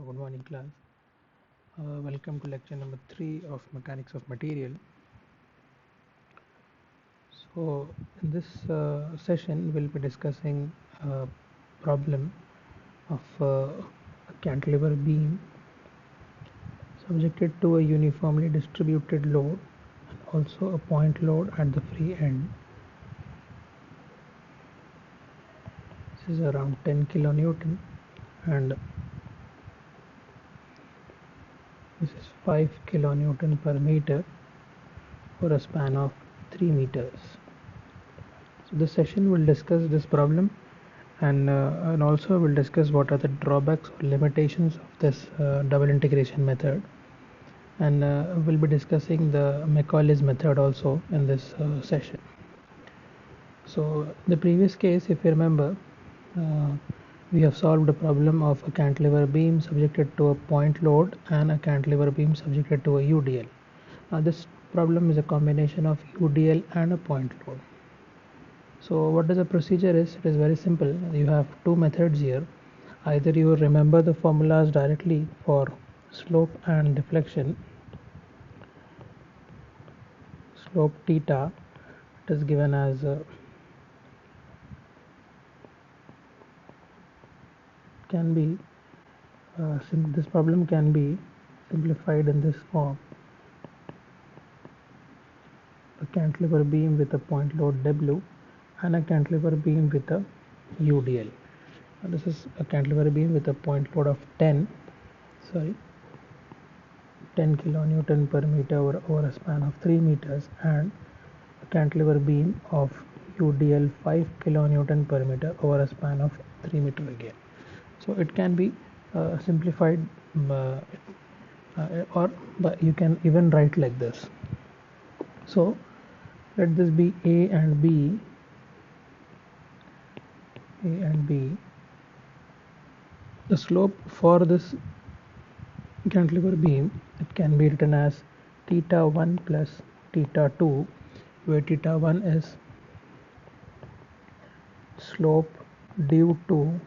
Good morning, class. Welcome to lecture number 3 of Mechanics of Material. So, in this session, we'll be discussing a problem of a cantilever beam subjected to a uniformly distributed load and also a point load at the free end. This is around 10 kilonewton and this is 5 kilonewton per meter for a span of 3 meters. So this session will discuss this problem and also we'll discuss what are the drawbacks or limitations of this double integration method, and we'll be discussing the Macaulay's method also in this session. So in the previous case, if you remember, uh, we have solved a problem of a cantilever beam subjected to a point load and a cantilever beam subjected to a UDL. Now this problem is a combination of UDL and a point load. So what is the procedure is, it is very simple. You have two methods here. Either you remember the formulas directly for slope and deflection. Slope theta, it is given as can be this problem can be simplified in this form: a cantilever beam with a point load W and a cantilever beam with a UDL. Now this is a cantilever beam with a point load of 10 kilonewton per meter over a span of 3 meters, and a cantilever beam of UDL 5 kilonewton per meter over a span of 3 meter again. So it can be simplified or but you can even write like this. So let this be A and B. The slope for this cantilever beam, it can be written as theta 1 plus theta 2, where theta 1 is slope due to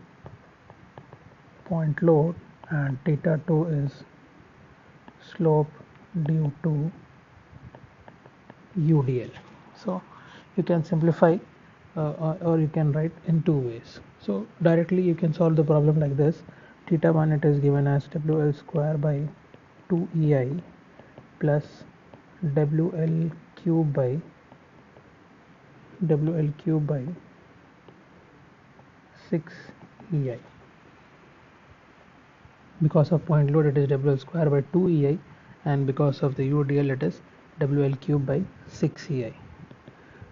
point load and theta 2 is slope due to UDL. So you can simplify or you can write in two ways. So directly you can solve the problem like this: theta 1, it is given as WL square by 2EI plus WL cube by 6EI. Because of point load, it is WL square by 2EI, and because of the UDL, it is WL cube by 6EI.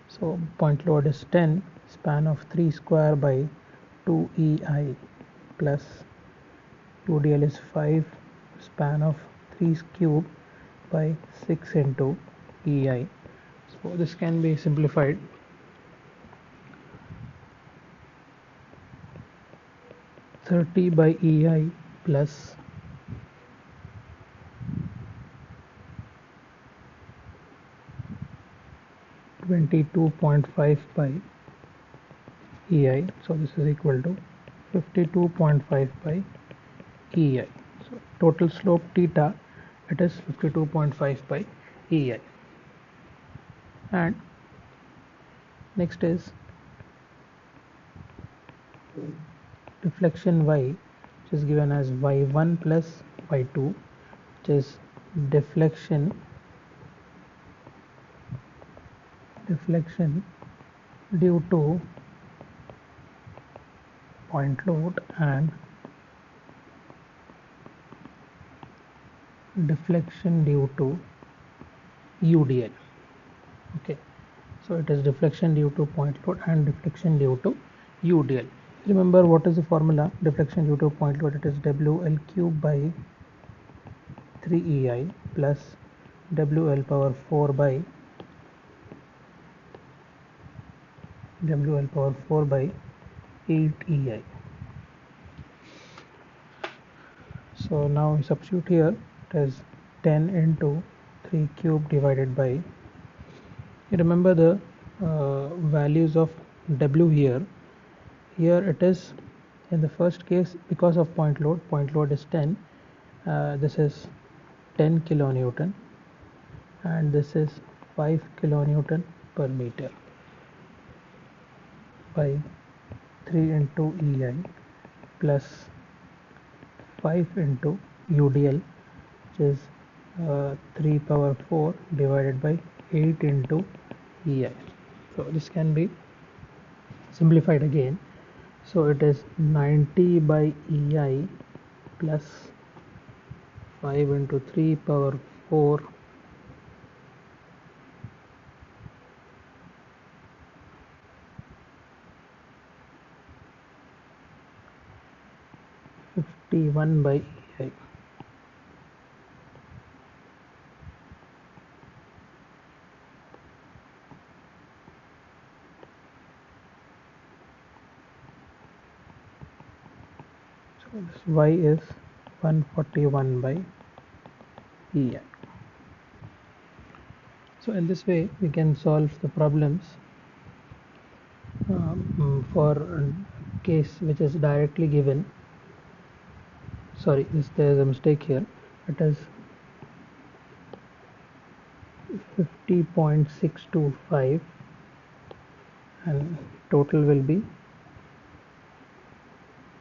So point load is 10, span of 3 square by 2EI plus UDL is 5, span of 3 cube by 6 into EI. So this can be simplified. 30 by EI plus 22.5 by EI. So this is equal to 52.5 by EI. So total slope theta, it is 52.5 by EI. And next is deflection Y, which is given as Y1 plus Y2, which is deflection due to point load and deflection due to UDL. Okay, so it is deflection due to point load and deflection due to UDL. Remember what is the formula? Deflection due to point load, it is WL cube by 3EI plus WL power 4 by 8EI. So now we substitute here, it is 10 into 3 cube divided by, you remember the values of W here. Here it is In the first case, because of point load is 10, this is 10 kilonewton and this is 5 kilonewton per meter by 3 into EI plus 5 into UDL, which is 3 power 4 divided by 8 into EI. So this can be simplified again. So it is 90 by EI plus 5 into 3 power 4 51 by EI. So this Y is 141 by EI. So in this way we can solve the problems for case which is directly given. Sorry, there is a mistake here. It is 50.625 and total will be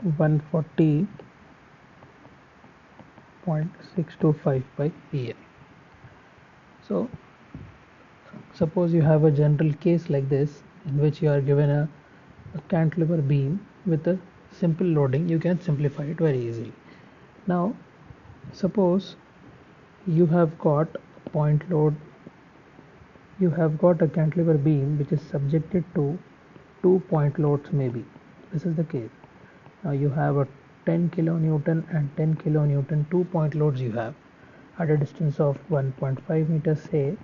140.625 by EI. So suppose you have a general case like this in which you are given a cantilever beam with a simple loading. You can simplify it very easily. Now suppose you have got a point load, you have got a cantilever beam which is subjected to 2 point loads maybe. This is the case. Now you have a 10 kilonewton and 10 kilonewton 2 point loads you have at a distance of 1.5 meters. Say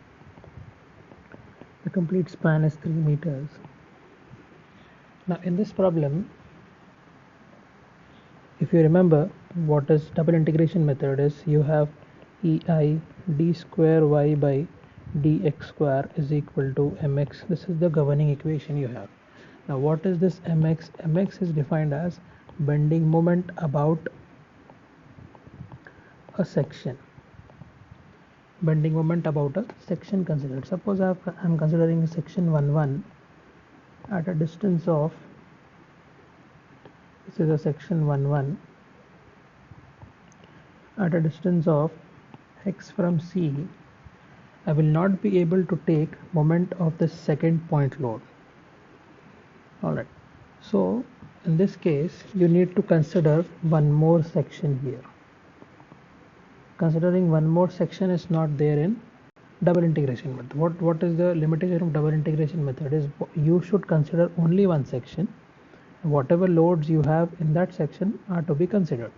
the complete span is 3 meters. Now in this problem, if you remember what is double integration method is, you have EI d square y by dx square is equal to mx. This is the governing equation you have. Now what is this mx? Mx is defined as bending moment about a section. Bending moment about a section considered. Suppose I am considering section 1 at a distance of, this is a section 1 at a distance of x from C. I will not be able to take moment of the second point load. Alright, so in this case you need to consider one more section here. Considering one more section is not there in double integration method. What is the limitation of double integration method is you should consider only one section. Whatever loads you have in that section are to be considered.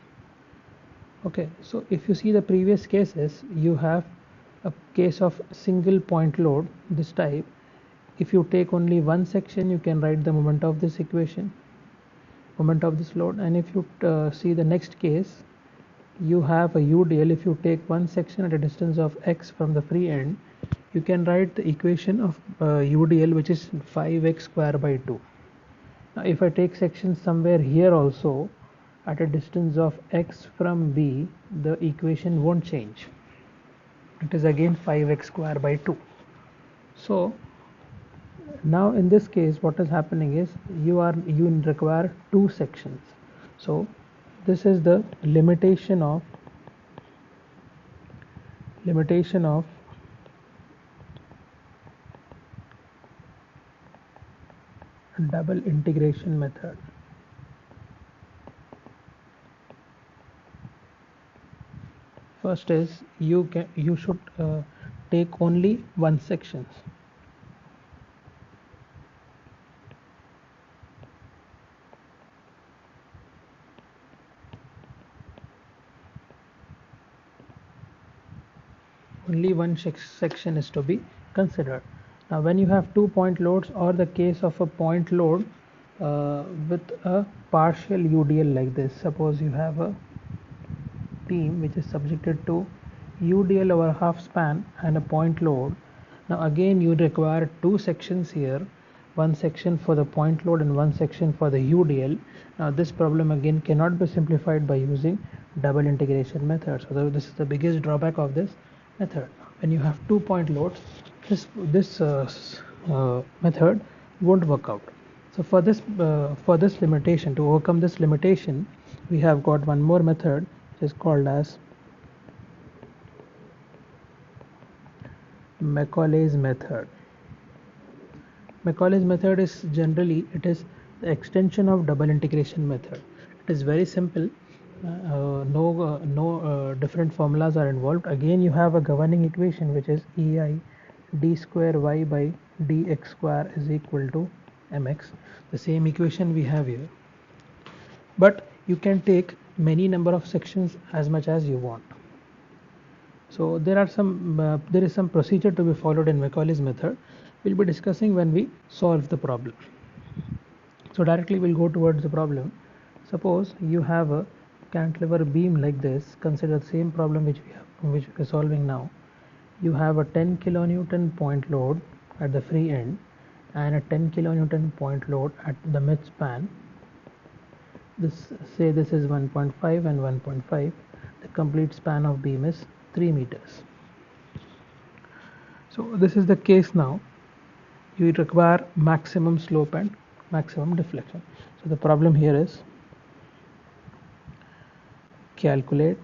Okay, so if you see the previous cases, you have a case of single point load this type. If you take only one section, you can write the moment of this equation, moment of this load. And if you see the next case, you have a UDL. If you take one section at a distance of x from the free end, you can write the equation of UDL, which is 5x square by 2. Now if I take section somewhere here also at a distance of x from B, the equation won't change. It is again 5x square by 2. So now in this case what is happening is you require two sections. So this is the limitation of double integration method. First is you should take only one section. Only one section is to be considered. Now when you have 2 point loads, or the case of a point load with a partial UDL like this, suppose you have a beam which is subjected to UDL over half span and a point load. Now again you require two sections here, one section for the point load and one section for the UDL. Now this problem again cannot be simplified by using double integration method. So this is the biggest drawback of this method. When you have 2-point loads, this method won't work out. So for this limitation, to overcome this limitation, we have got one more method which is called as Macaulay's method. Macaulay's method is generally the extension of double integration method. It is very simple. No different formulas are involved. Again, you have a governing equation which is EI d square y by dx square is equal to mx. The same equation we have here. But you can take many number of sections as much as you want. So there is some procedure to be followed in Macaulay's method. We'll be discussing when we solve the problem. So directly we'll go towards the problem. Suppose you have a cantilever beam like this. Consider the same problem which we are solving now. You have a 10 kilonewton point load at the free end and a 10 kilonewton point load at the mid span. This is 1.5 and 1.5. The complete span of beam is 3 meters. So this is the case now. You require maximum slope and maximum deflection. So the problem here is calculate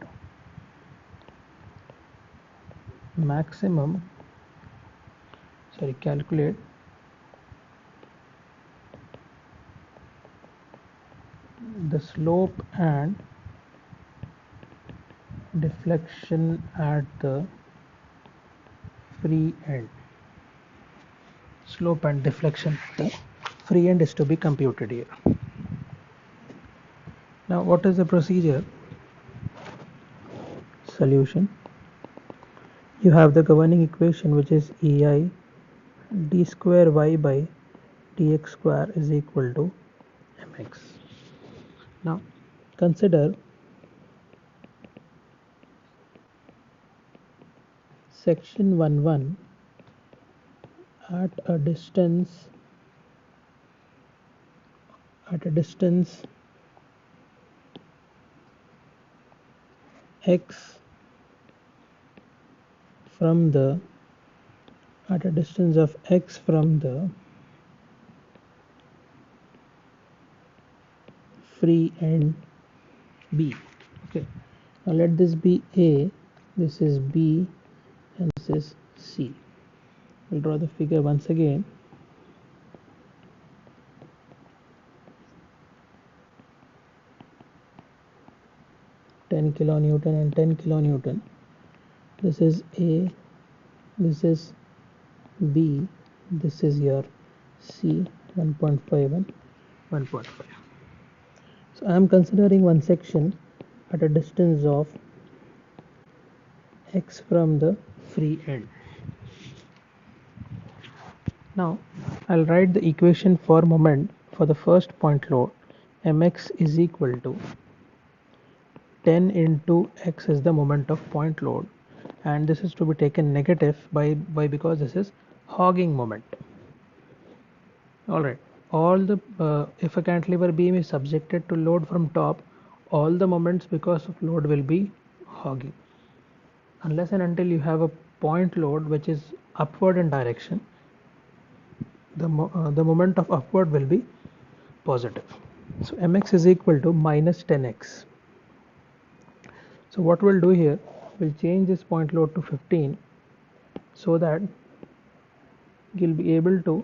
calculate the slope and deflection at the free end. Slope and deflection at the free end is to be computed here. Now what is the procedure? Solution. You have the governing equation which is EI d square y by dx square is equal to mx. Now consider section 1-1 at a distance x from the free end B. Okay, now let this be A, this is B, and this is C. We'll draw the figure once again. (10 kilonewton and 10 kilonewton). This is A, this is B, this is your C, 1.5 and 1.5. So I am considering one section at a distance of x from the free end. Now I'll write the equation for moment for the first point load. Mx is equal to 10 into x is the moment of point load, and this is to be taken negative because this is hogging moment. Alright, if a cantilever beam is subjected to load from top, all the moments because of load will be hogging, unless and until you have a point load which is upward in direction. The moment of upward will be positive. So mx is equal to minus 10x. So what we'll do here, we'll change this point load to 15 so that you'll be able to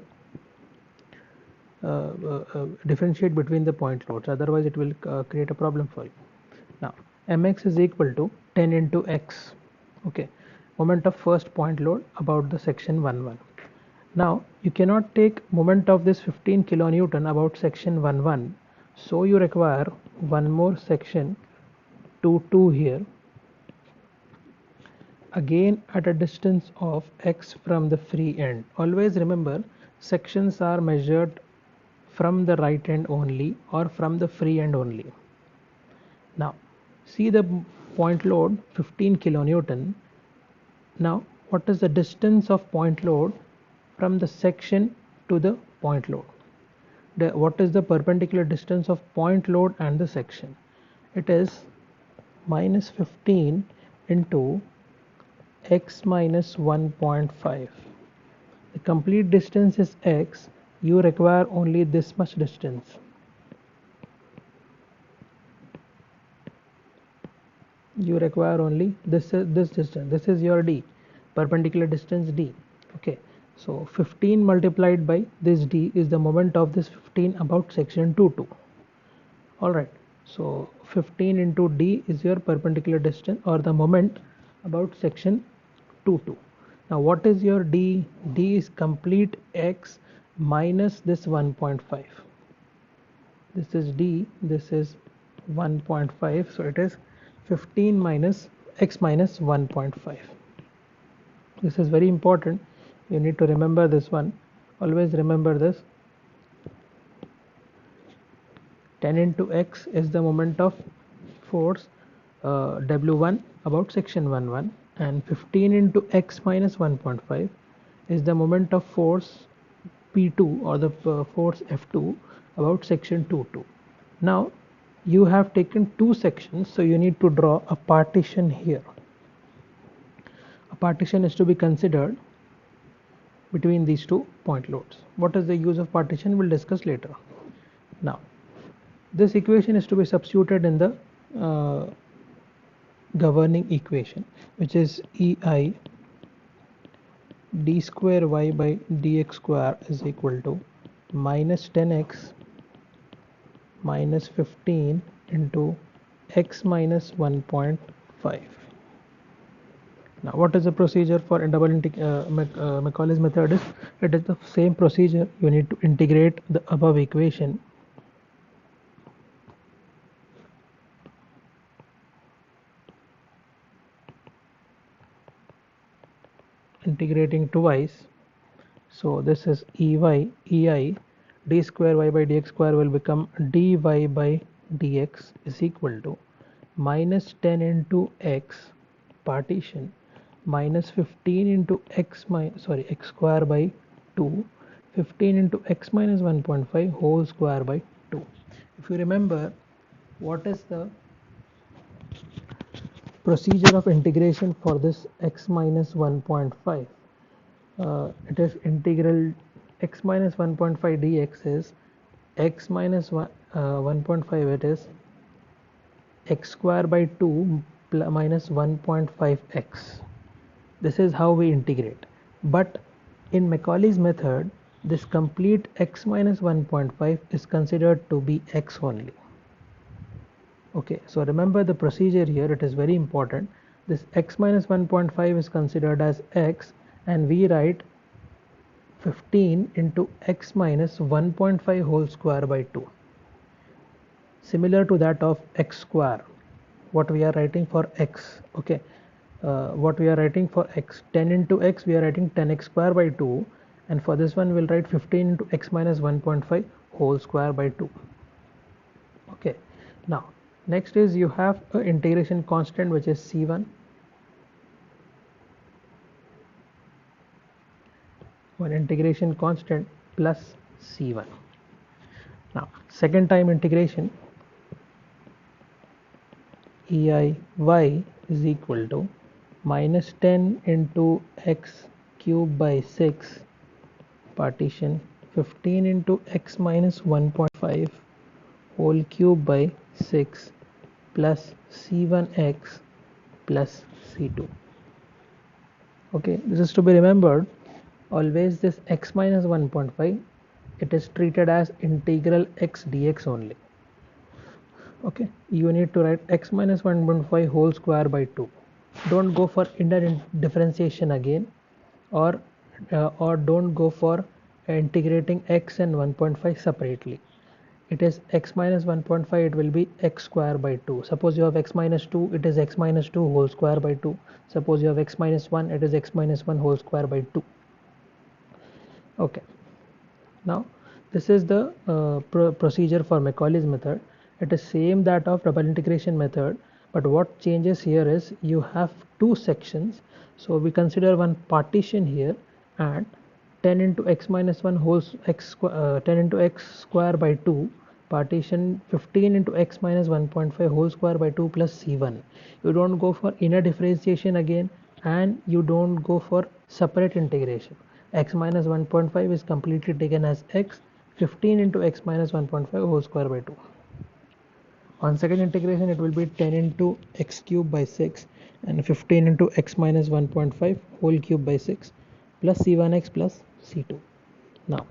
differentiate between the point loads, otherwise it will create a problem for you. Now mx is equal to 10 into x. Okay, moment of first point load about the section 1-1. Now you cannot take moment of this 15 kilonewton about section 1-1, so you require one more section 2-2 here, again at a distance of x from the free end. Always remember, sections are measured from the right end only or from the free end only. Now see the point load 15 kilonewton. Now what is the distance of point load from the section to the point load? what is the perpendicular distance of point load and the section? It is minus 15 into x minus 1.5. The complete distance is x. You require only this much distance. You require only this distance. This is your d, perpendicular distance d. Okay, so 15 multiplied by this d is the moment of this 15 about section 2. Alright, so 15 into d is your perpendicular distance or the moment about section 2. Now what is your d? D is complete x minus this 1.5. This is d, this is 1.5, so it is 15 minus x minus 1.5. This is very important. You need to remember this one. Always remember this. 10 into x is the moment of force W1 about section 1 and 15 into x minus 1.5 is the moment of force P2 or the force F2 about section 2. Now you have taken two sections, so you need to draw a partition here. A partition is to be considered between these two point loads. What is the use of partition? We'll discuss later. Now this equation is to be substituted in the governing equation, which is EI d square y by dx square is equal to minus 10x minus 15 into x minus 1.5. Now what is the procedure for Macaulay's method? It is the same procedure. You need to integrate the above equation integrating twice. So this is EI d square y by dx square will become dy by dx is equal to minus 10 into x partition minus 15 into x square by 2, 15 into x minus 1.5 whole square by 2. If you remember, what is the procedure of integration for this x minus 1.5? It is integral x minus 1.5 dx is x minus 1.5, it is x square by 2 minus 1.5x. This is how we integrate. But in Macaulay's method, this complete x minus 1.5 is considered to be x only. Okay, so remember the procedure here, it is very important. This x minus 1.5 is considered as x, and we write 15 into x minus 1.5 whole square by 2, similar to that of x square, what we are writing for x. Okay, what we are writing for x, 10 into x we are writing 10x square by 2, and for this one we'll write 15 into x minus 1.5 whole square by 2. Okay, now next is you have an integration constant, which is C1. One integration constant plus C1. Now second time integration, EI y is equal to minus 10 into x cube by 6 partition 15 into x minus 1.5 whole cube by 6 plus C1x plus C2. Okay, this is to be remembered. Always this x minus 1.5, it is treated as integral x dx only. Okay, you need to write x minus 1.5 whole square by 2. Don't go for inner differentiation again, or don't go for integrating x and 1.5 separately. It is x minus 1.5, it will be x square by 2. Suppose you have x minus 2, it is x minus 2 whole square by 2. Suppose you have x minus 1, it is x minus 1 whole square by 2. Okay, now this is the procedure for Macaulay's method. It is same that of double integration method, but what changes here is you have two sections, so we consider one partition here, and 10 into x minus 1 whole 10 into x square by 2 partition 15 into x minus 1.5 whole square by 2 plus c1. You don't go for inner differentiation again, and you don't go for separate integration. X minus 1.5 is completely taken as x. 15 into x minus 1.5 whole square by 2. On second integration, it will be 10 into x cube by 6 and 15 into x minus 1.5 whole cube by 6 plus c1x plus c2. Now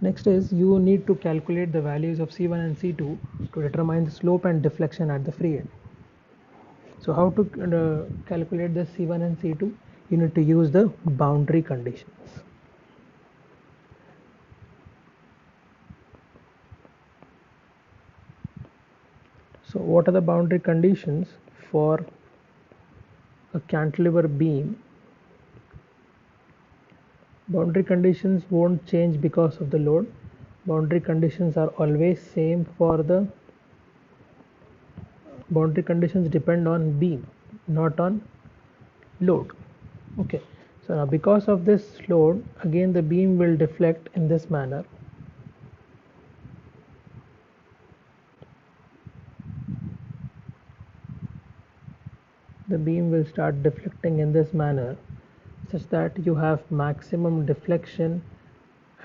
next is you need to calculate the values of c1 and c2 to determine the slope and deflection at the free end. So how to calculate the c1 and c2? You need to use the boundary conditions. So what are the boundary conditions for a cantilever beam? Boundary conditions won't change because of the load. Boundary conditions are always same for the boundary conditions depend on beam, not on load. Okay, so now because of this load, again the beam will deflect in this manner. The beam will start deflecting in this manner, such that you have maximum deflection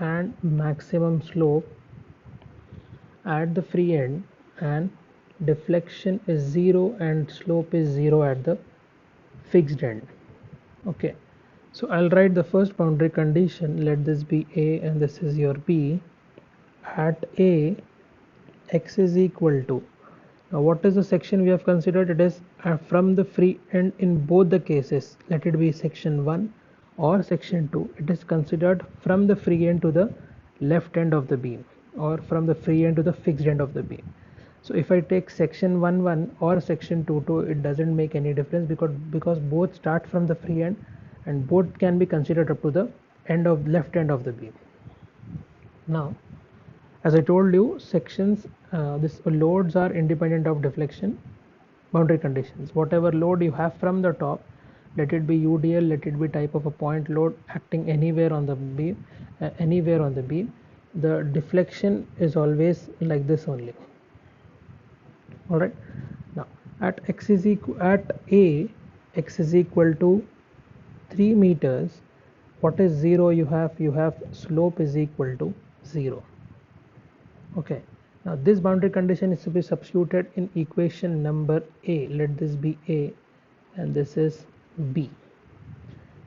and maximum slope at the free end, and deflection is 0 and slope is 0 at the fixed end. Okay, so I'll write the first boundary condition. Let this be A and this is your B. At A, x is equal to, now what is the section we have considered? It is from the free end in both the cases. Let it be section 1 or section 2. It is considered from the free end to the left end of the beam, or from the free end to the fixed end of the beam. So if I take section 1 or section 2, it doesn't make any difference, because both start from the free end and both can be considered up to the end of left end of the beam. Now as I told you, sections this loads are independent of deflection. Boundary conditions, whatever load you have from the top, let it be UDL, let it be type of a point load acting anywhere on the beam, the deflection is always like this only. All right, now at A, x is equal to 3 meters. What is 0? You have slope is equal to 0. Okay, now this boundary condition is to be substituted in equation number A. Let this be A and this is B.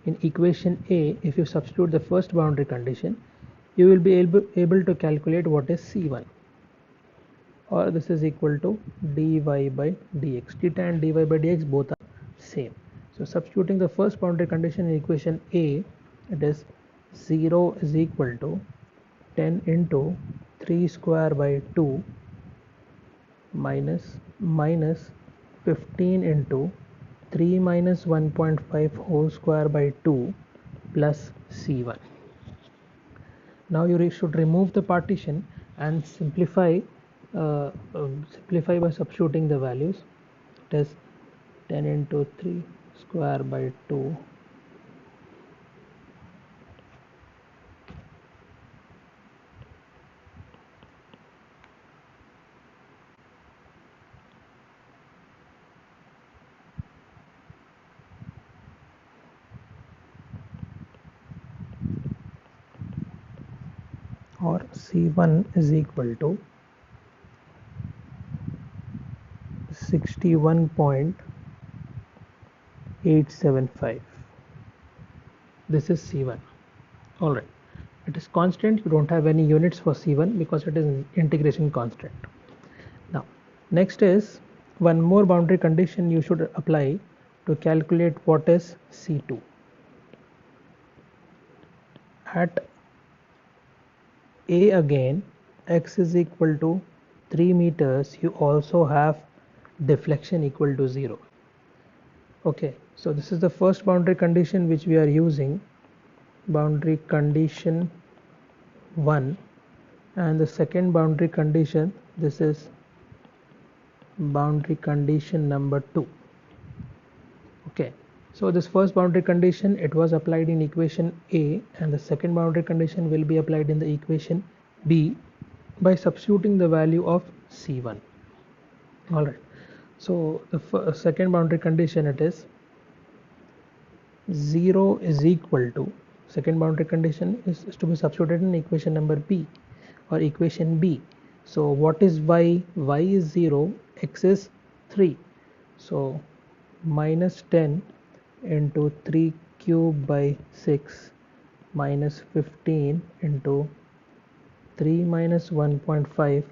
In equation A, if you substitute the first boundary condition, you will be able to calculate what is C1, or this is equal to dy by dx. Theta and dy by dx both are same. So substituting the first boundary condition in equation A, it is 0 is equal to 10 into 3 square by 2 minus 15 into 3 minus 1.5 whole square by 2 plus C1. Now you should remove the partition and simplify by substituting the values. It is 10 into 3 square by 2 or C1 is equal to 61.875. This is C1. All right, it is constant. You don't have any units for C1 because it is integration constant. Now next is one more boundary condition you should apply to calculate what is C2. At A again, x is equal to 3 meters, you also have deflection equal to 0. Okay, so this is the first boundary condition which we are using, boundary condition 1, and the second boundary condition, this is boundary condition number 2. Okay, So this first boundary condition, it was applied in equation A, and the second boundary condition will be applied in the equation B by substituting the value of C1. Alright, so the second boundary condition, it is 0 is equal to, second boundary condition is to be substituted in equation number B or equation B. So what is y? Y is 0, x is 3. So minus 10 into 3 cube by 6 minus 15 into 3 minus 1.5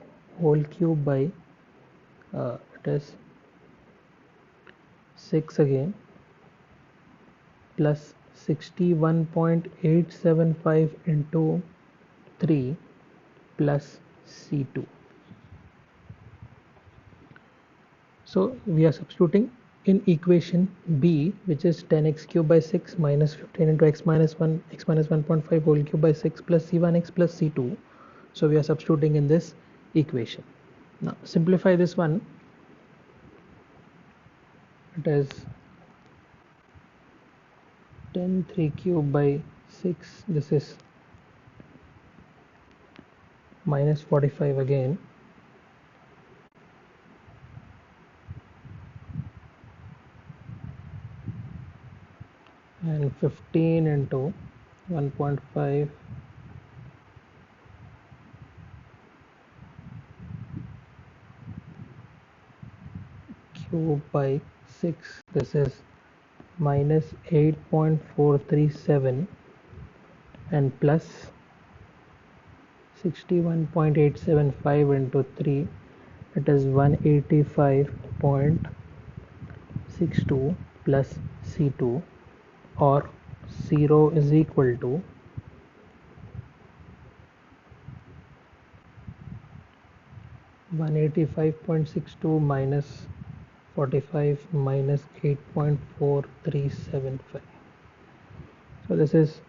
whole cube by it is 6 again plus 61.875 into 3 plus C2. So we are substituting in equation B, which is 10x cube by 6 minus 15 into x minus 1.5 whole cube by 6 plus C1x plus C2. So we are substituting in this equation. Now simplify this one. It is 10 3 cube by 6. This is minus 45 again. And 15 into 1.5 cube by 6. This is minus 8.437 and plus 61.875 into 3. It is 185.62 plus C2, or 0 is equal to 185.62 minus 45 minus 8.4375. So this is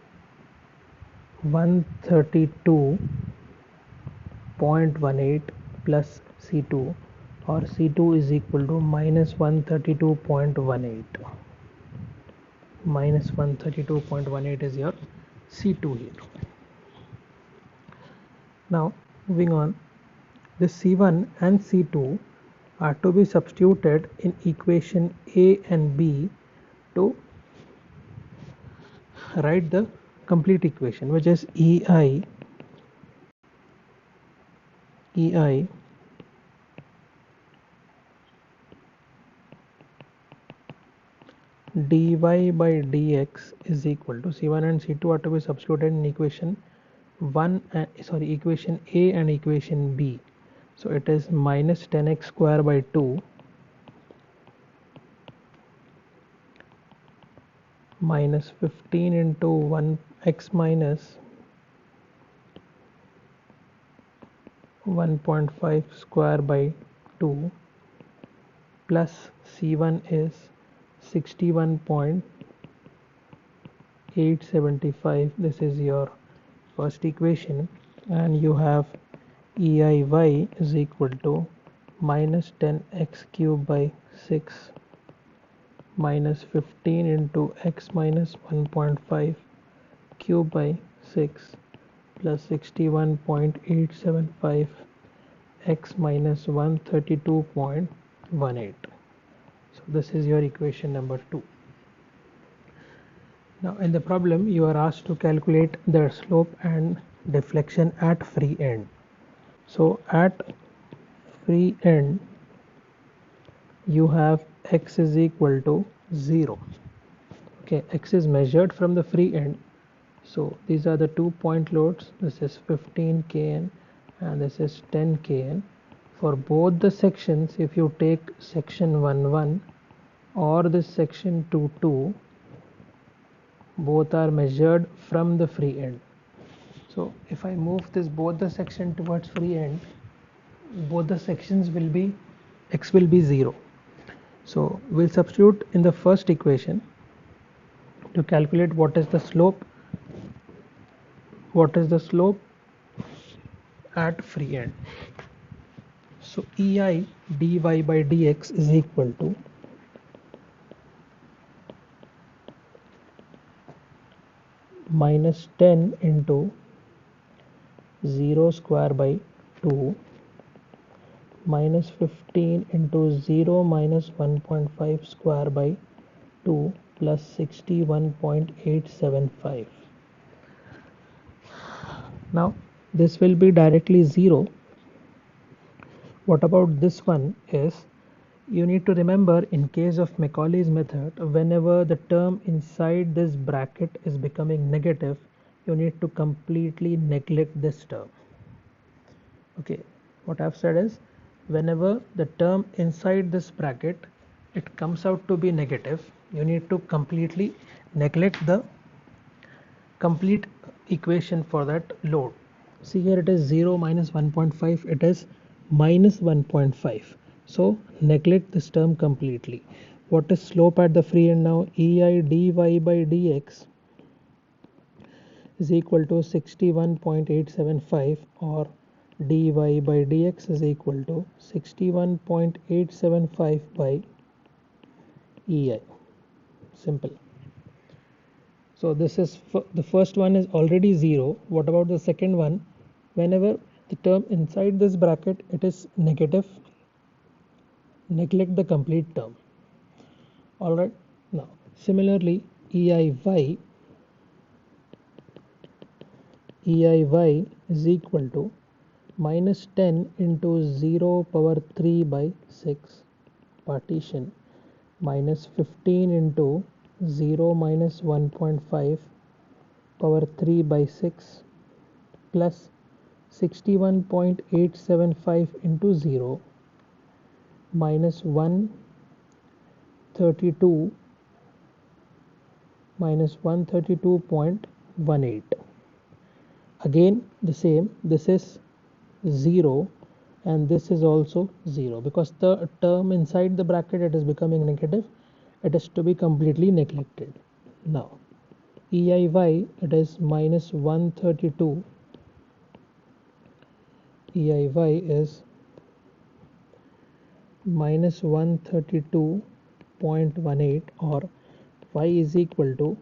132.18 plus C2, or C2 is equal to minus 132.18. Minus 132.18 is your C2 here. Now moving on, this C1 and C2 are to be substituted in equation A and B to write the complete equation, which is EI dy by dx is equal to, C1 and C2 are to be substituted in equation equation A and equation B. So it is minus 10x square by 2 minus 15 into 1x minus 1.5 square by 2 plus C1 is 61.875. This is your first equation, and you have EIY is equal to minus 10x cube by 6 minus 15 into x minus 1.5 cube by 6 plus 61.875 x minus 132.18. So this is your equation number 2. Now in the problem you are asked to calculate the slope and deflection at free end. So at free end you have x is equal to 0. Okay, x is measured from the free end. So these are the 2 point loads. This is 15 kN and this is 10 kN. For both the sections, if you take section 1 or this section 2, both are measured from the free end. So if I move this both the section towards free end, both the sections will be, x will be 0. So we'll substitute in the first equation to calculate what is the slope at free end. So EI dy by dx is equal to minus 10 into 0 square by 2 minus 15 into 0 minus 1.5 square by 2 plus 61.875. Now this will be directly 0. What about this one is, you need to remember, in case of Macaulay's method, whenever the term inside this bracket is becoming negative, you need to completely neglect this term. Okay, what I've said is, whenever the term inside this bracket it comes out to be negative, you need to completely neglect the complete equation for that load. See, here it is 0 minus 1.5, it is minus 1.5, so neglect this term completely. What is slope at the free end now? Ei dy by dx is equal to 61.875, or dy by dx is equal to 61.875 by ei. Simple. So this is the first one is already 0. What about the second one? Whenever the term inside this bracket it is negative, neglect the complete term. Alright, now similarly eiy is equal to minus 10 into 0 power 3 by 6 partition minus 15 into 0 minus 1.5 power 3 by 6 plus 61.875 into 0 minus 132 minus 132.18. Again the same, this is 0 and this is also 0, because the term inside the bracket it is becoming negative, it is to be completely neglected. Now eiy, it is minus 132, eiy is minus 132.18, or y is equal to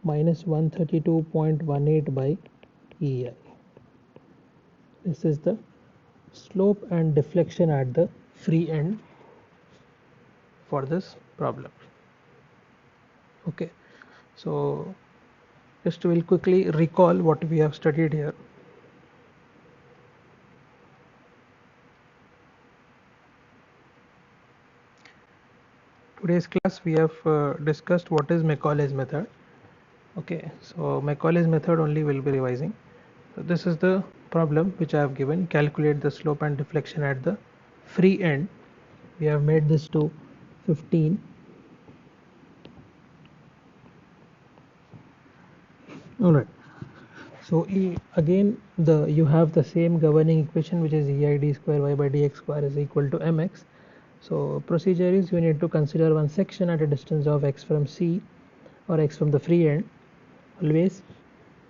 minus 132.18 by ei. This is the slope and deflection at the free end for this problem. Okay, so just we'll quickly recall what we have studied here. Today's class we have discussed what is Macaulay's method. Okay, so Macaulay's method only will be revising. So this is the problem which I have given. Calculate the slope and deflection at the free end. We have made this to 15. Alright, so again you have the same governing equation, which is ei d square y by dx square is equal to mx. So procedure is, you need to consider one section at a distance of x from C or x from the free end always.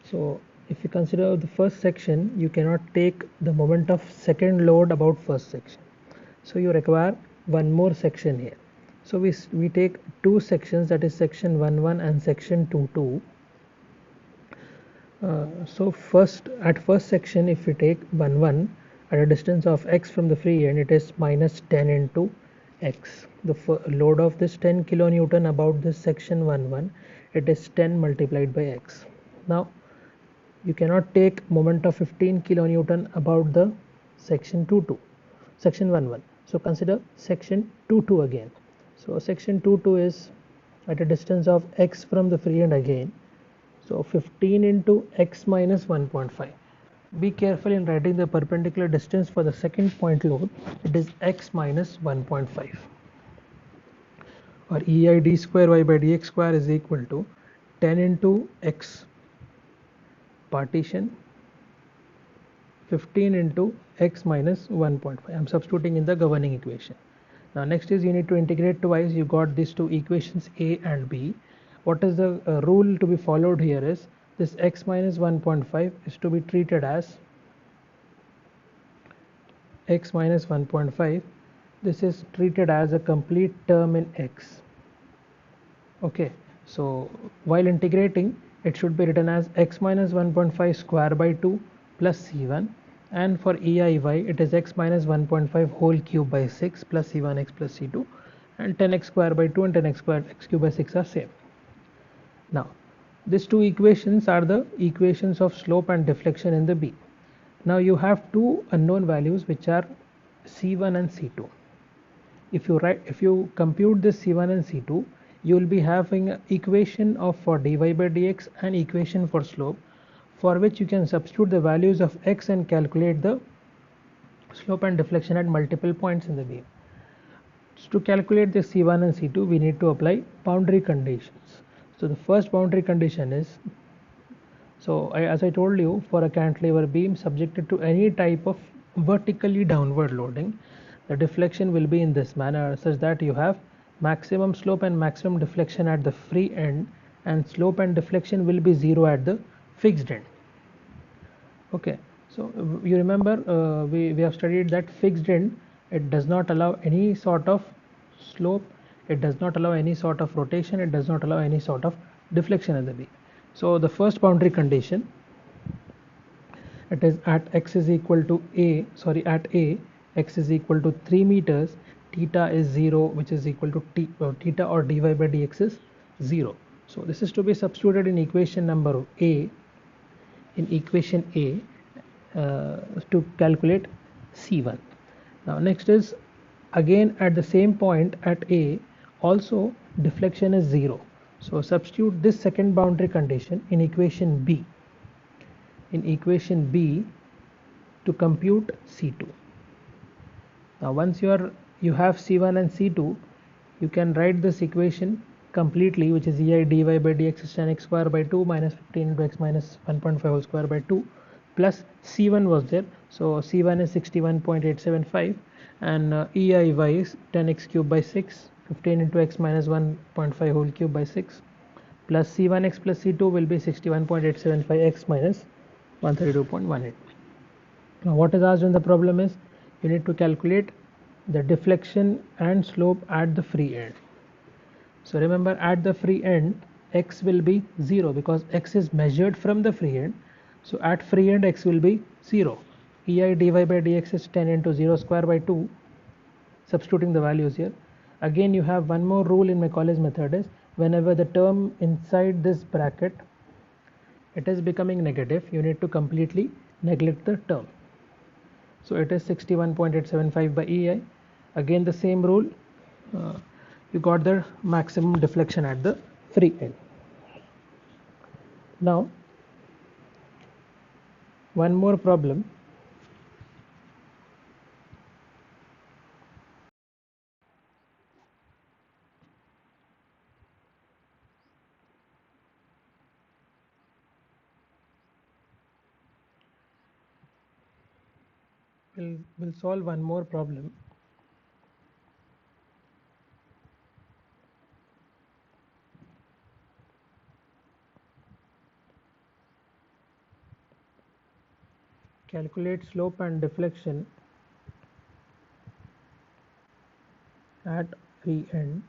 So if you consider the first section, you cannot take the moment of second load about first section, so you require one more section here. So we take two sections, that is section 1 and section 2. So at first section, if we take 1 at a distance of x from the free end, it is minus 10 into x. The load of this 10 kilonewton about this section 1, it is 10 multiplied by x. Now you cannot take moment of 15 kilonewton about the section section 1. So consider section 2 again. So section 2 is at a distance of x from the free end again. So 15 into x minus 1.5. Be careful in writing the perpendicular distance for the second point load. It is x minus 1.5. Or ei d square y by dx square is equal to 10 into x partition 15 into x minus 1.5. I am substituting in the governing equation. Now next is, you need to integrate twice. You got these two equations a and b. What is the rule to be followed here is, this x minus 1.5 is to be treated as x minus 1.5. This is treated as a complete term in x. Okay, so while integrating, it should be written as x minus 1.5 square by 2 plus c1, and for eiy it is x minus 1.5 whole cube by 6 plus c1x plus c2, and 10x square by 2 and 10x square x cube by 6 are same. Now these two equations are the equations of slope and deflection in the B. Now you have two unknown values which are c1 and c2. If you compute this c1 and c2, you will be having equation of for dy by dx and equation for slope, for which you can substitute the values of x and calculate the slope and deflection at multiple points in the beam. To calculate the c1 and c2, we need to apply boundary conditions. So the first boundary condition is, as I told you, for a cantilever beam subjected to any type of vertically downward loading, the deflection will be in this manner, such that you have maximum slope and maximum deflection at the free end, and slope and deflection will be zero at the fixed end. Okay, so you remember we have studied that fixed end, it does not allow any sort of slope, it does not allow any sort of rotation, it does not allow any sort of deflection in the beam. So the first boundary condition, it is at x is equal to at a x is equal to 3 meters, theta is 0, which is equal to theta or dy by dx is 0. So this is to be substituted in equation number a, to calculate c1. Now next is, again at the same point at a, also deflection is 0. So substitute this second boundary condition in equation b. To compute c2. Now once you have c1 and c2, you can write this equation completely, which is ei dy by dx is 10x square by 2 minus 15 into x minus 1.5 whole square by 2, plus c1 was there, so c1 is 61.875, and eiy is 10x cube by 6, 15 into x minus 1.5 whole cube by 6, plus c1x plus c2 will be 61.875x minus 132.18. Now what is asked in the problem is, you need to calculate the deflection and slope at the free end. So remember, at the free end x will be 0 because x is measured from the free end. So at free end x will be 0. Ei dy by dx is 10 into 0 square by 2, substituting the values here. Again you have one more rule in Macaulay's method, is whenever the term inside this bracket it is becoming negative, you need to completely neglect the term. So it is 61.875 by ei. Again the same rule, you got the maximum deflection at the free end. Now one more problem. We'll solve one more problem. Calculate slope and deflection at free end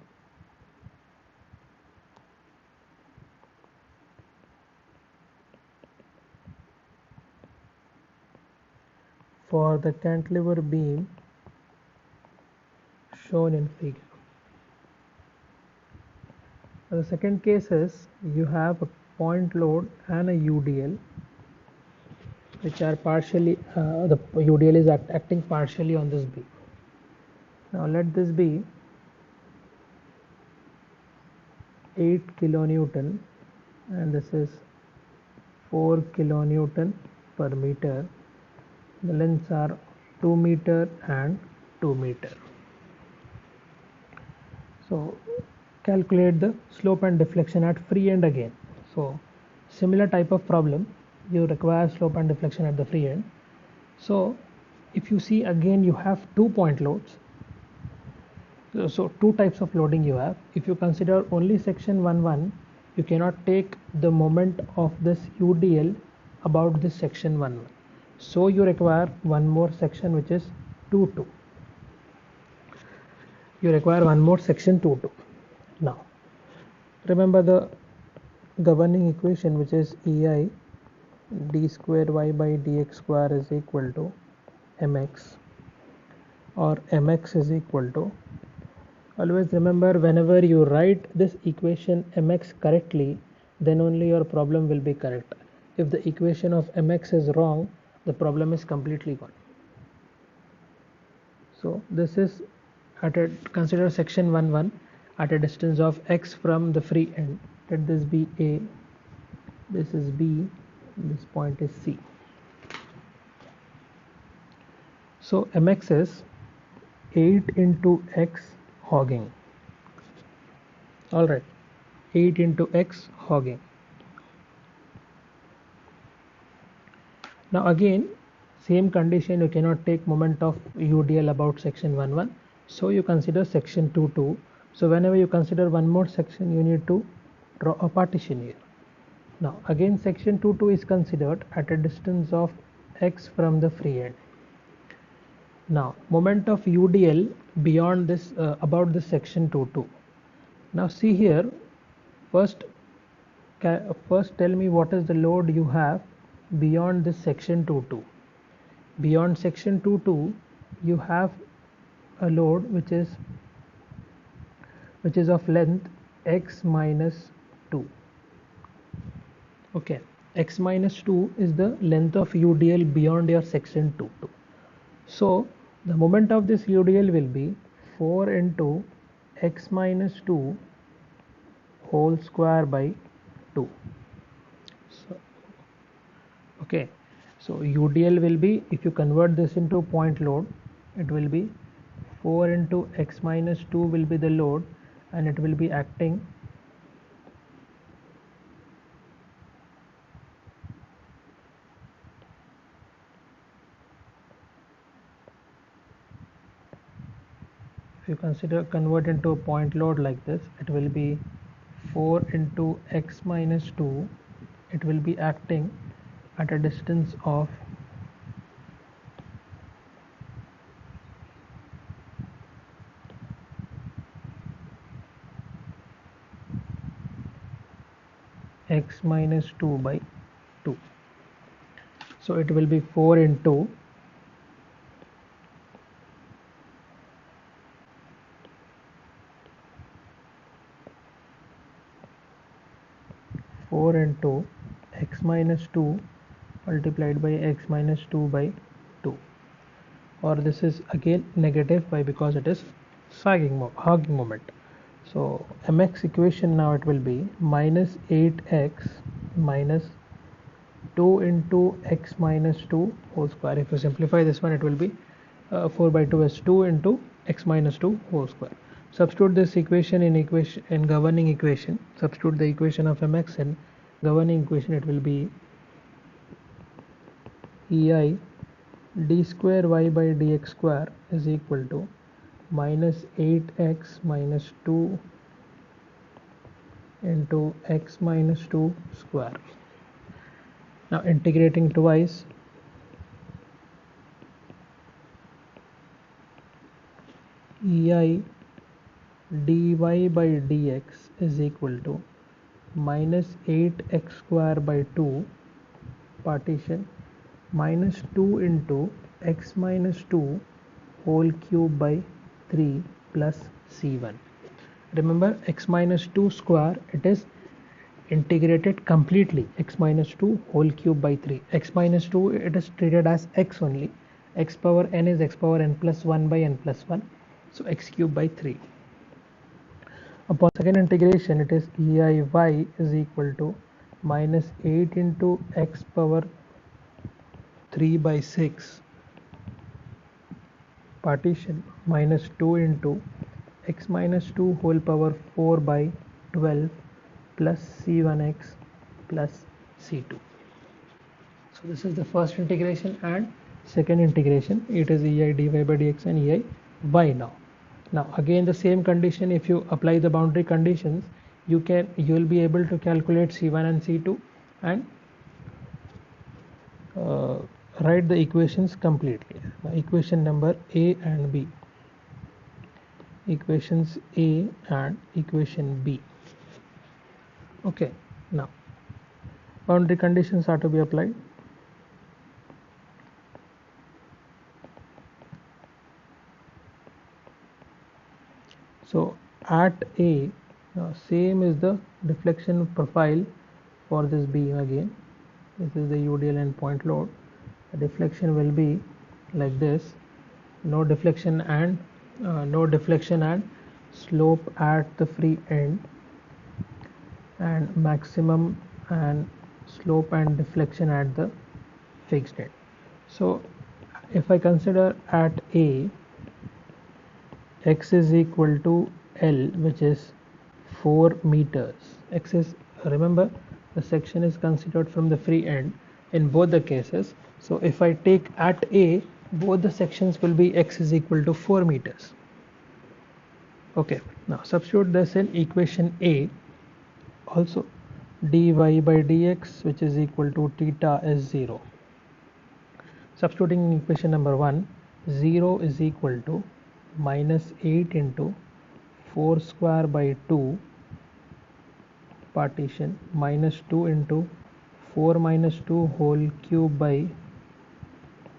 for the cantilever beam shown in figure. Now the second case is, you have a point load and a UDL, which are partially, the UDL is acting partially on this beam. Now let this be 8 kilonewton and this is 4 kilonewton per meter. The lengths are 2 meter and 2 meter. So calculate the slope and deflection at free end again. So similar type of problem, you require slope and deflection at the free end. So if you see, again you have 2 point loads. So two types of loading you have. If you consider only section 1-1, you cannot take the moment of this UDL about this section 1-1. So you require one more section, which is 2-2. You require one more section 2-2. Now remember, the governing equation, which is EI d square y by dx square is equal to mx, or mx is equal to, always remember, whenever you write this equation mx correctly, then only your problem will be correct. If the equation of mx is wrong, the problem is completely gone. So this is consider section 1 at a distance of x from the free end. Let this be A, this is B, this point is C. So mx is 8 into x hogging. Alright, 8 into x hogging. Now again, same condition, you cannot take moment of UDL about section 1 so you consider section 2. So whenever you consider one more section, you need to draw a partition here. Now again, section 2 is considered at a distance of x from the free end. Now moment of UDL beyond this, about this section 2. Now see here, first tell me what is the load you have beyond this section 2. Beyond section 2 you have a load which is of length x minus 2. Okay, x minus 2 is the length of UDL beyond your section 2. So the moment of this UDL will be 4 into x minus 2 whole square by 2. So okay, so UDL will be, if you convert this into point load, it will be 4 into x minus 2 will be the load, and it will be acting if you convert into a point load like this, it will be 4 into x minus 2. It will be acting at a distance of x minus 2 by 2. So it will be 4 into x minus 2 multiplied by x minus 2 by 2, or this is again negative because it is hogging moment. So mx equation now it will be minus 8x minus 2 into x minus 2 whole square. If you simplify this one, it will be 4 by 2 is 2 into x minus 2 whole square. Substitute this equation in governing equation. Substitute the equation of mx in governing equation. It will be EI d square y by dx square is equal to minus 8x minus 2 into x minus 2 square. Now integrating twice, EI dy by dx is equal to minus 8x square by 2 partition minus 2 into x minus 2 whole cube by 3 plus c1. Remember, x minus 2 square, it is integrated completely. X minus 2 whole cube by 3. X minus 2, it is treated as x only. X power n is x power n plus 1 by n plus 1. So x cube by 3. Upon second integration, it is EIy is equal to minus 8 into x power 3 by 6 partition minus 2 into x minus 2 whole power 4 by 12 plus c1x plus c2. So this is the first integration, and second integration, it is EI dy by dx and EI y now. Now again the same condition, if you apply the boundary conditions, you will be able to calculate c1 and c2 and write the equations completely. Now, equation number A and B. Equations A and equation B. Okay, Now boundary conditions are to be applied. So at A, same is the deflection profile for this beam again. This is the UDL and point load. The deflection will be like this: no deflection and slope at the free end, and maximum and slope and deflection at the fixed end. So if I consider at A, x is equal to L, which is 4 meters. X is, remember, the section is considered from the free end in both the cases. So if I take at A, both the sections will be x is equal to 4 meters. Okay, now substitute this in equation A. Also dy by dx, which is equal to theta, is 0. Substituting in equation number 1, 0 is equal to minus 8 into 4 square by 2 partition minus 2 into 4 minus 2 whole cube by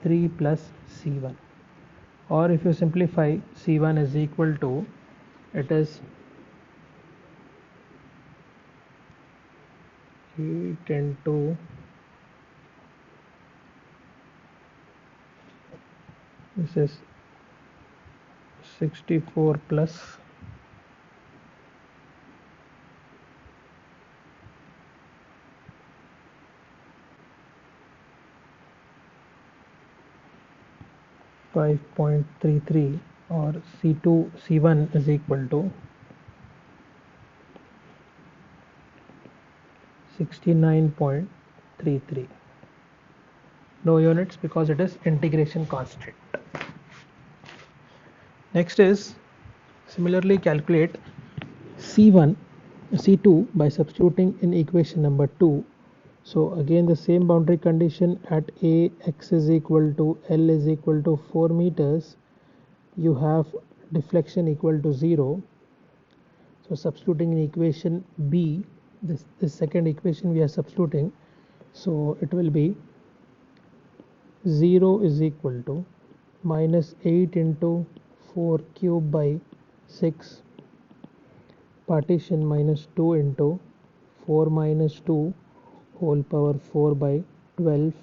3 plus C1. Or if you simplify, C1 is equal to, it is 8 into, this is 64 plus 5.33, or C1 is equal to 69.33. No units because it is integration constant. Next is similarly calculate C2 by substituting in equation number 2. So again the same boundary condition at A, x is equal to L is equal to 4 meters. You have deflection equal to 0. So substituting in equation B, this second equation we are substituting. So it will be 0 is equal to minus 8 into 4 cube by 6 partition minus 2 into 4 minus 2 whole power 4 by 12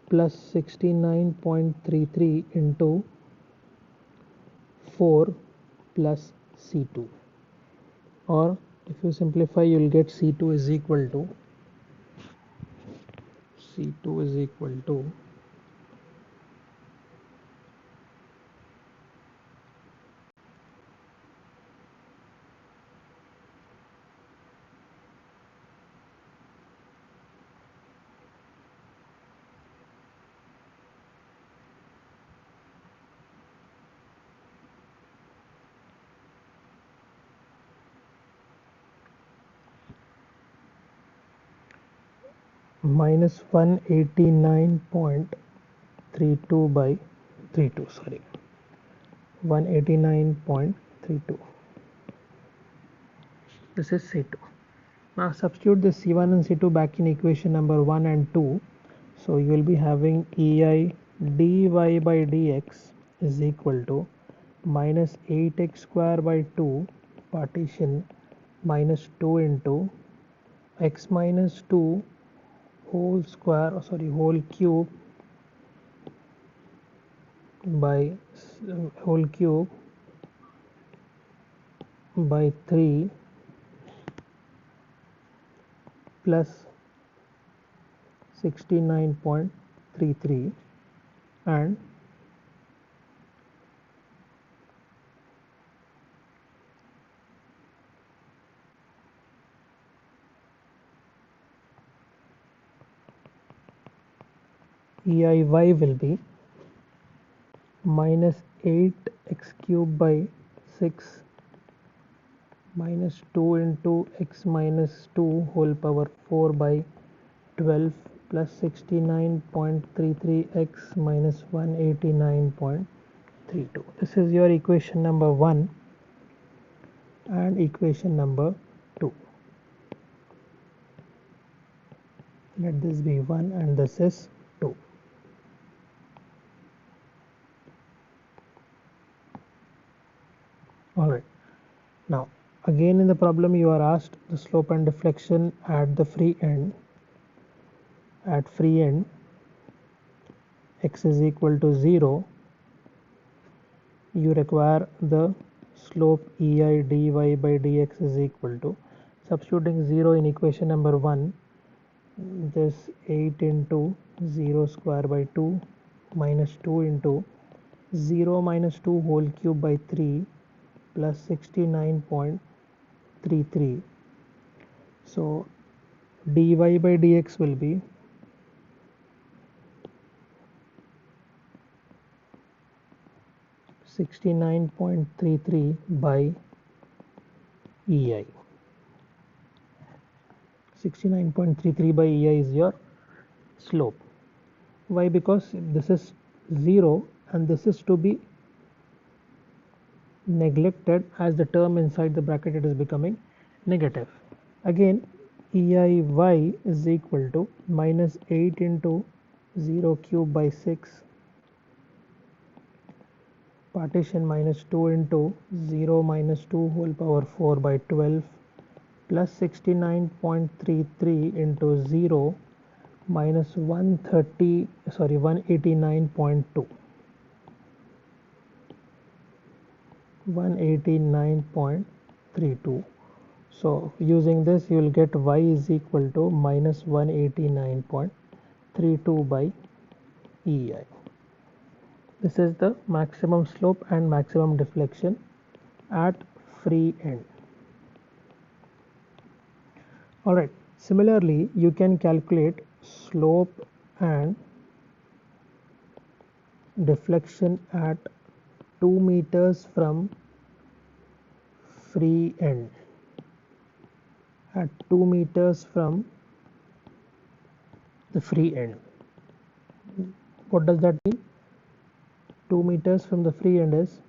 plus 69.33 into 4 plus C2. Or if you simplify, you will get C2 is equal to minus 189.32 by 32, 189.32. This is C2. Now substitute the C1 and C2 back in equation number 1 and 2. So you will be having EI dy by dx is equal to minus 8x square by 2 partition minus 2 into x minus 2 whole cube by 3 plus 69.33 and EIY will be minus 8x cube by 6 minus 2 into x minus 2 whole power 4 by 12 plus 69.33x minus 189.32. This is your equation number 1 and equation number 2. let this be 1 and this is 2. Alright, now again in the problem you are asked the slope and deflection at the free end. At free end x is equal to 0, you require the slope ei dy by dx is equal to, substituting 0 in equation number 1, this 8 into 0 square by 2 minus 2 into 0 minus 2 whole cube by 3 plus 69.33. So dy by dx will be 69.33 by EI. 69.33 by EI is your slope. Why? Because this is 0 and this is to be neglected, as the term inside the bracket it is becoming negative. Again EIY is equal to minus 8 into 0 cube by 6 partition minus 2 into 0 minus 2 whole power 4 by 12 plus 69.33 into 0 minus 189.2. 189.32. So using this you will get y is equal to minus 189.32 by EI. This is the maximum slope and maximum deflection at free end. Alright, similarly you can calculate slope and deflection at 2 meters from free end. At 2 meters from the free end. What does that mean? 2 meters from the free end is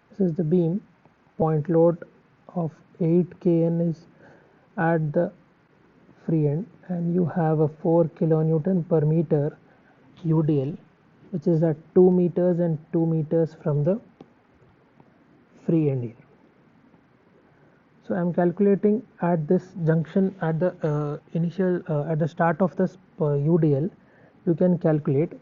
this is the beam, point load of 8 kN is at the free end and you have a 4 kilonewton per meter UDL which is at 2 meters and 2 meters from the free end here. So I am calculating at this junction at the initial at the start of this UDL you can calculate.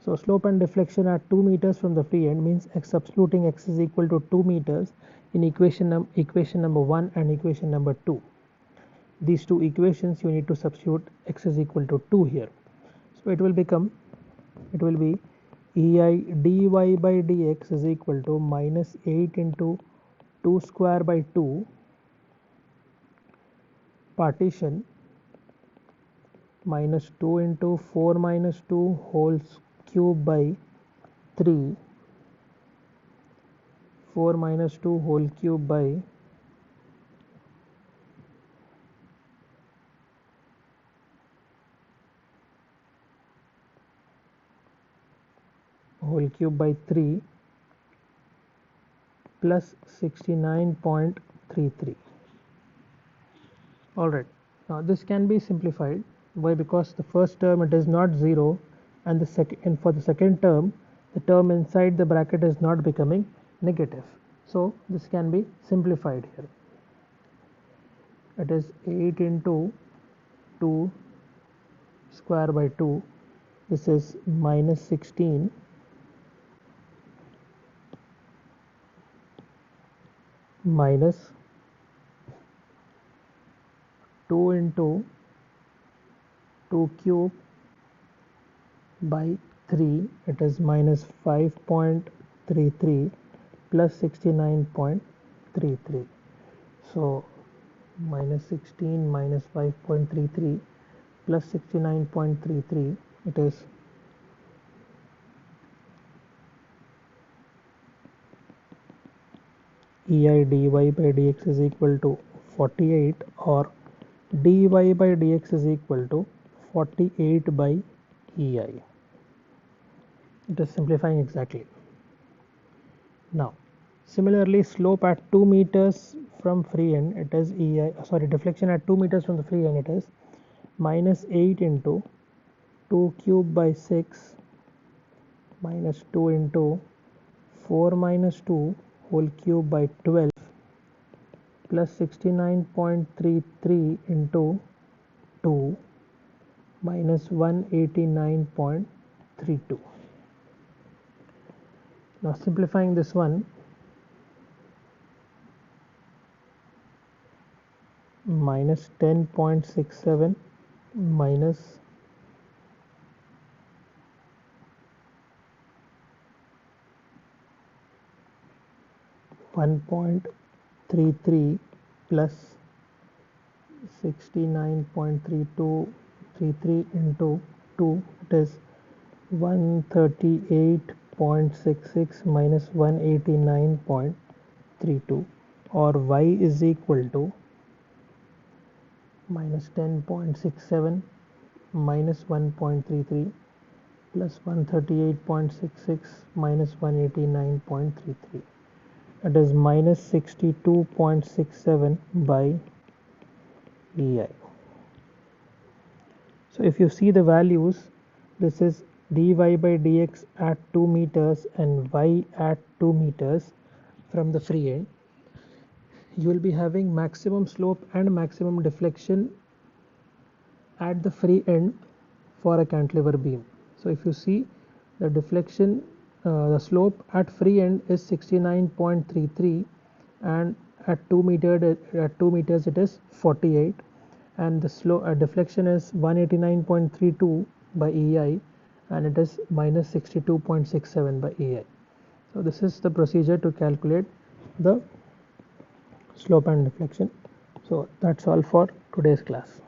So slope and deflection at 2 meters from the free end means substituting x is equal to 2 meters in equation number 1 and equation number 2. These two equations you need to substitute x is equal to 2 here. So it will be EI dy by dx is equal to minus 8 into 2 square by 2 partition minus 2 into 4 minus 2 whole cube by 3, 4 minus 2 whole cube by whole cube by 3 plus 69.33. Alright, now this can be simplified. Why? Because the first term it is not 0 and the second, for the second term the term inside the bracket is not becoming negative. So this can be simplified here. It is 8 into 2 square by 2, this is minus 16 minus 2 into 2 cube by 3, it is minus 5.33 plus 69.33. So minus 16 minus 5.33 plus 69.33, it is EI dy by dx is equal to 48 or dy by dx is equal to 48 by EI. It is simplifying exactly. Now similarly slope at 2 meters from free end, it is deflection at 2 meters from the free end, it is minus 8 into 2 cube by 6 minus 2 into 4 minus 2 whole cube by 12 plus 69.33 into 2 minus 189.32. Now simplifying this one, minus 10.67 minus 1.33 plus 69.3233 into 2, it is 138.66 minus 189.32, or y is equal to minus 10.67 minus 1.33 plus 138.66 minus 189.33. It is minus 62.67 by EI. So if you see the values, this is dy by dx at 2 meters and y at 2 meters from the free end. You will be having maximum slope and maximum deflection at the free end for a cantilever beam. So if you see the deflection, the slope at free end is 69.33, and at 2 meters it is 48, and the deflection is 189.32 by EI, and it is minus 62.67 by EI. So this is the procedure to calculate the slope and deflection. So that's all for today's class.